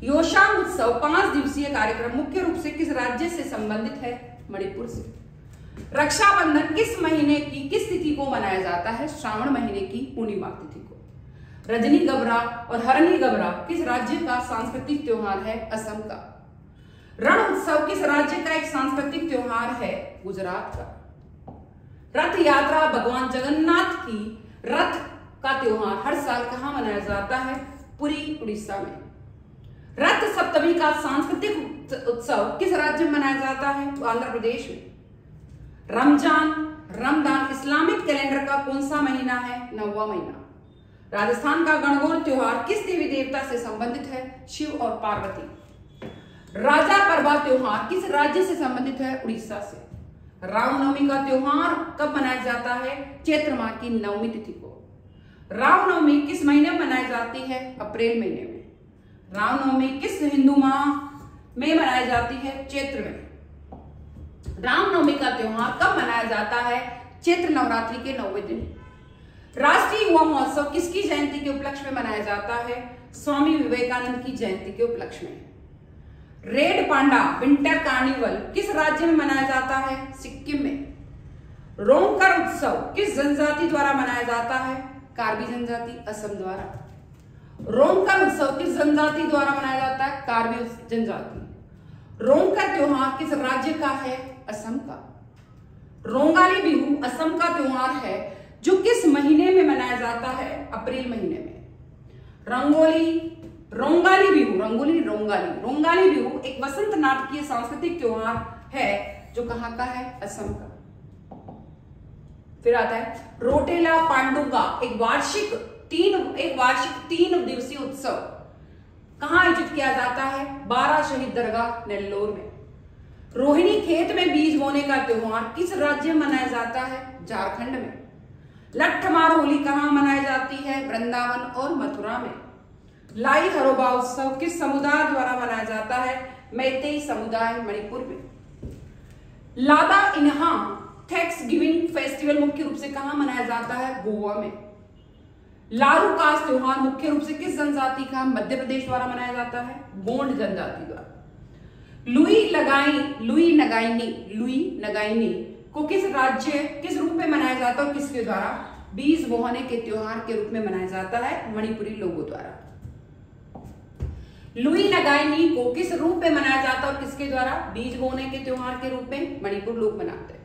योशांग उत्सव 5 दिवसीय कार्यक्रम मुख्य रूप से किस राज्य से संबंधित है? मणिपुर से। रक्षाबंधन किस महीने की किस तिथि को मनाया जाता है? श्रावण महीने की पूर्णिमा तिथि को। रजनी गबरा और हरनी गबरा किस राज्य का सांस्कृतिक त्योहार है? असम का। रण उत्सव किस राज्य का एक सांस्कृतिक त्योहार है? गुजरात का। रथ यात्रा भगवान जगन्नाथ की रथ का त्योहार हर साल कहां मनाया जाता है? पुरी, उड़ीसा में। रथ सप्तमी का सांस्कृतिक उत्सव किस राज्य में मनाया जाता है? आंध्र प्रदेश में। रमजान इस्लामिक कैलेंडर का कौन सा महीना है? 9वां महीना। राजस्थान का गणगौर त्योहार किस देवी देवता से संबंधित है? शिव और पार्वती। राजा परबा त्योहार किस राज्य से संबंधित है? उड़ीसा से। रामनवमी का त्योहार कब मनाया जाता है? चैत्र माह की 9वीं तिथि को। रामनवमी किस महीने में मनाई जाती है? अप्रैल महीने में। रामनवमी किस हिंदू माह में मनाई जाती है? चैत्र में। रामनवमी का त्योहार कब मनाया जाता है? चैत्र नवरात्रि के 9वें दिन। राष्ट्रीय युवा महोत्सव किसकी जयंती के उपलक्ष्य में मनाया जाता है? स्वामी विवेकानंद की जयंती के उपलक्ष्य में। रेड पांडा विंटर कार्निवल किस राज्य में मनाया जाता है? सिक्किम में। रोंगकर उत्सव किस जनजाति द्वारा मनाया जाता है? कार्बी जनजाति, असम द्वारा। रोंगकर उत्सव किस जनजाति द्वारा मनाया जाता है? कार्बी जनजाति। रोंगकर त्योहार किस राज्य का है? असम का। रोंगाली बिहू असम का त्योहार है जो किस महीने में मनाया जाता है? अप्रैल महीने में। रोंगाली बिहू एक वसंत नाटकीय सांस्कृतिक त्योहार है जो कहां का है? असम का। फिर आता है रोटेला पांडुगा, एक वार्षिक 3 दिवसीय उत्सव कहां आयोजित किया जाता है? 12 शहीद दरगाह नेल्लोर में। रोहिणी खेत में बीज बोने का त्योहार किस राज्य में मनाया जाता है? झारखंड में। लट्ठमार होली कहां मनाई जाती है? वृंदावन और मथुरा में। लाई हरोबा उत्सव किस समुदाय द्वारा मनाया जाता है? मैतेई समुदाय, मणिपुर में। लादा इन्हा थैंक्स गिविंग फेस्टिवल मुख्य रूप से कहां मनाया जाता है? गोवा में। लारू कास त्योहार मुख्य रूप से किस जनजाति का? मध्य प्रदेश द्वारा मनाया जाता है? गोंड जनजाति द्वारा। लुई नगाइनी को किस रूप में मनाया जाता है और किसके द्वारा? बीज बोहने के त्योहार के रूप में मनाया जाता है मणिपुरी लोगों द्वारा। लुई नगाइनी को किस रूप में मनाया जाता है और किसके द्वारा? बीज बोने के त्योहार के रूप में मणिपुर लोग मनाते हैं।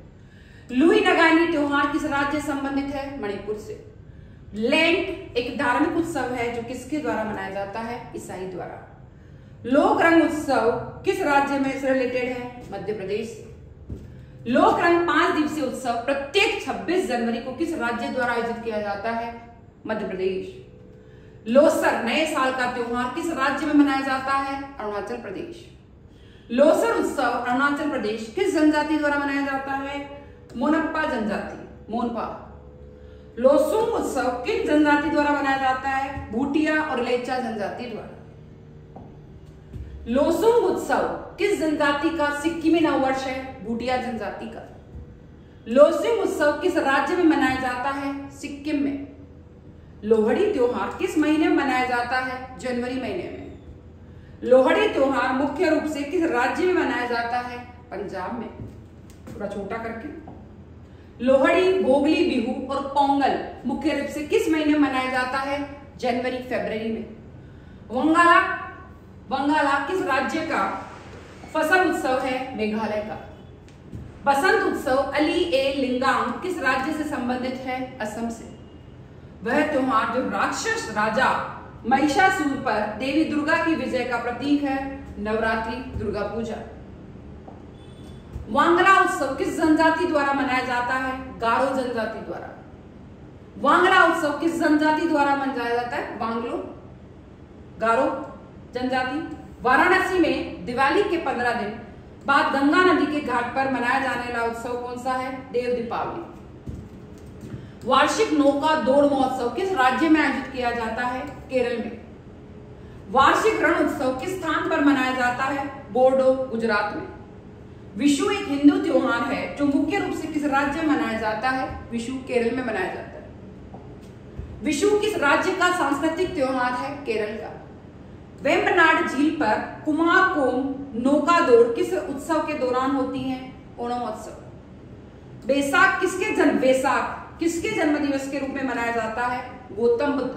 लुई नगाइनी त्योहार किस राज्य से संबंधित है? मणिपुर से। लेंट एक धार्मिक उत्सव है जो किसके द्वारा मनाया जाता है? ईसाई द्वारा। लोक रंग उत्सव किस राज्य में से रिलेटेड है? मध्य प्रदेश से। लोक रंग 5 दिवसीय उत्सव प्रत्येक 26 जनवरी को किस राज्य द्वारा आयोजित किया जाता है? मध्य प्रदेश। लोसर नए साल का त्योहार किस राज्य में मनाया जाता है? अरुणाचल प्रदेश। लोसर उत्सव अरुणाचल प्रदेश किस जनजाति द्वारा मनाया जाता है? मोनप्पा जनजाति, मोनपा। लोसुंग उत्सव किस जनजाति द्वारा मनाया जाता है? भूटिया और लेचा जनजाति द्वारा। लोसुंग उत्सव किस जनजाति का सिक्किमी नववर्ष है? भूटिया जनजाति का। लोसुंग उत्सव किस राज्य में मनाया जाता है? सिक्किम में। लोहड़ी त्योहार किस महीने में मनाया जाता है? जनवरी महीने में। लोहड़ी त्योहार मुख्य रूप से किस राज्य में मनाया जाता है? पंजाब में। थोड़ा छोटा करके। लोहड़ी, भोगली बिहू और पोंगल मुख्य रूप से किस महीने में मनाया जाता है? जनवरी फरवरी में। वंगाला किस राज्य का फसल उत्सव है? मेघालय का। बसंत उत्सव अली ए लिंगांग किस राज्य से संबंधित है? असम से। वह त्योहार जो राक्षस राजा महिषासुर पर देवी दुर्गा की विजय का प्रतीक है, नवरात्रि, दुर्गा पूजा। वांगला उत्सव किस जनजाति द्वारा मनाया जाता है? गारो जनजाति द्वारा। वांगला उत्सव किस जनजाति द्वारा मनाया जाता है? वांगलो, गारो जनजाति। वाराणसी में दिवाली के 15 दिन बाद गंगा नदी के घाट पर मनाया जाने वाला उत्सव कौन सा है? देव दीपावली। वार्षिक नौका दौड़ महोत्सव किस राज्य में आयोजित किया जाता है? केरल में। वार्षिक रण उत्सव किस स्थान पर मनाया जाता है? बोर्डो, गुजरात में। विशु एक हिंदू त्योहार है जो मुख्य रूप से किस राज्य में मनाया जाता है? विशु केरल में मनाया जाता है। विशु किस राज्य का सांस्कृतिक त्योहार है? केरल का। वेम्बनाड झील पर कुमारकोम नौका दौड़ किस उत्सव के दौरान होती है? ओणम उत्सव। वैशाख किसके जन्म दिवस के रूप में मनाया जाता है? गौतम बुद्ध।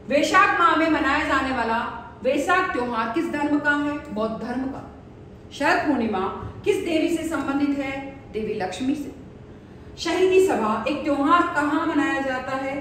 वैशाख माह में मनाया जाने वाला वैशाख त्योहार किस धर्म का है? बौद्ध धर्म का। शरद पूर्णिमा किस देवी से संबंधित है? देवी लक्ष्मी से। शहीदी सभा एक त्योहार कहां मनाया जाता है?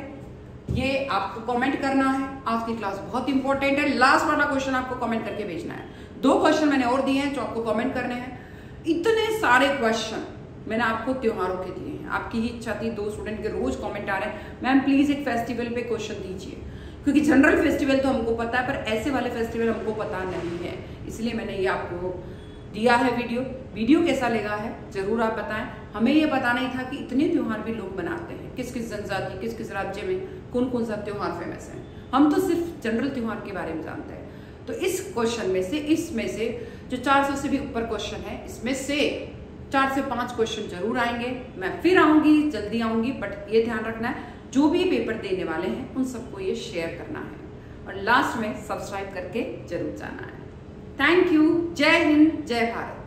ये आपको कमेंट करना है। आज की क्लास बहुत इंपॉर्टेंट है। लास्ट वाला क्वेश्चन आपको कमेंट करके भेजना है। 2 क्वेश्चन मैंने और दिए हैं जो आपको कमेंट करने हैं। इतने सारे क्वेश्चन मैंने आपको त्योहारों के दिए हैं। आपकी ही इच्छा थी, 2 स्टूडेंट के रोज कमेंट आ रहे हैं, मैम प्लीज एक फेस्टिवल पे क्वेश्चन दीजिए, क्योंकि जनरल फेस्टिवल तो हमको पता है पर ऐसे वाले फेस्टिवल हमको पता नहीं है, इसलिए मैंने ये आपको दिया है वीडियो कैसा लगा है जरूर आप बताएं। हमें ये पता नहीं था कि इतने त्योहार भी लोग मनाते हैं, किस किस जनजाति, किस किस राज्य में कौन कौन सा त्योहार फेमस है। हम तो सिर्फ जनरल त्योहार के बारे में जानते हैं। तो इस क्वेश्चन में से, इसमें से जो 400 से भी ऊपर क्वेश्चन है, इसमें से 4 से 5 क्वेश्चन जरूर आएंगे। मैं फिर आऊंगी, जल्दी आऊंगी, बट ये ध्यान रखना है जो भी पेपर देने वाले हैं उन सबको ये शेयर करना है और लास्ट में सब्सक्राइब करके जरूर जाना है। Thank you. जय हिंद, जय भारत।